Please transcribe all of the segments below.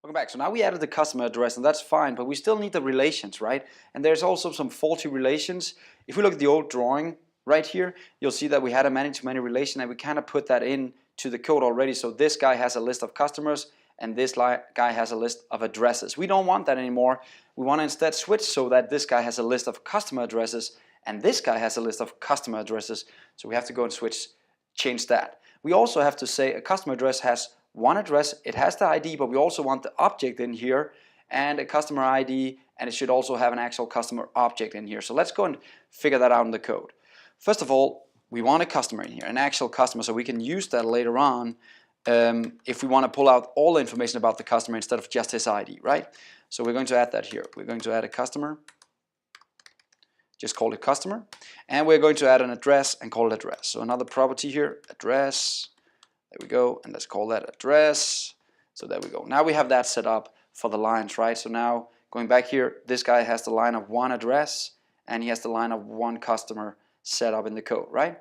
Welcome back. So now we added the customer address, and that's fine, but we still need the relations, right? And there's also some faulty relations. If we look at the old drawing right here, you'll see that we had a many-to-many relation, and we kind of put that in to the code already. So this guy has a list of customers, and this guy has a list of addresses. We don't want that anymore. We want to instead switch so that this guy has a list of customer addresses, and this guy has a list of customer addresses. So we have to go and change that. We also have to say a customer address has one address, it has the ID, but we also want the object in here and a customer ID, and it should also have an actual customer object in here. So let's go and figure that out in the code. First of all, we want a customer in here, an actual customer, so we can use that later on if we want to pull out all the information about the customer instead of just his ID, right? So we're going to add that here. We're going to add a customer, just call it customer, and we're going to add an address and call it address. So another property here, address. There we go, and let's call that address. So there we go. Now we have that set up for the lines, right? So now going back here, this guy has the line of one address and he has the line of one customer set up in the code, right?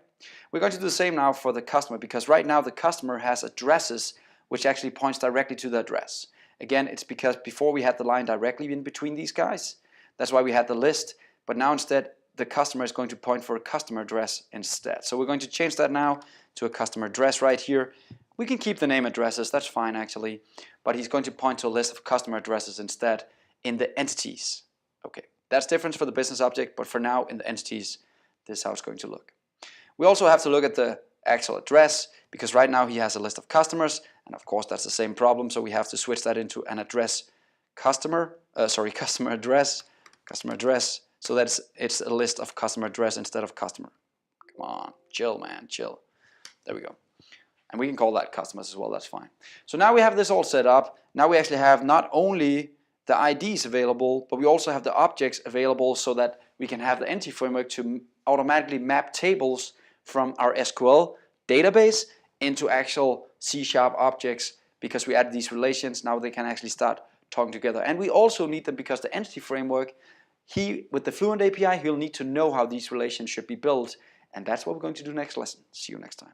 We're going to do the same now for the customer, because right now the customer has addresses which actually points directly to the address. Again, it's because before we had the line directly in between these guys. That's why we had the list, but now instead the customer is going to point for a customer address instead. So we're going to change that now to a customer address right here. We can keep the name addresses, that's fine actually, but he's going to point to a list of customer addresses instead in the entities. Okay, that's different for the business object, but for now in the entities, this is how it's going to look. We also have to look at the actual address, because right now he has a list of customers, and of course that's the same problem, so we have to switch that into an address customer address, so that it's a list of customer address instead of customer. Come on, chill man, chill. There we go. And we can call that customers as well, that's fine. So now we have this all set up. Now we actually have not only the IDs available, but we also have the objects available so that we can have the entity framework to automatically map tables from our SQL database into actual C# objects, because we added these relations. Now they can actually start talking together. And we also need them because the entity framework, with the Fluent API, he'll need to know how these relations should be built. And that's what we're going to do next lesson. See you next time.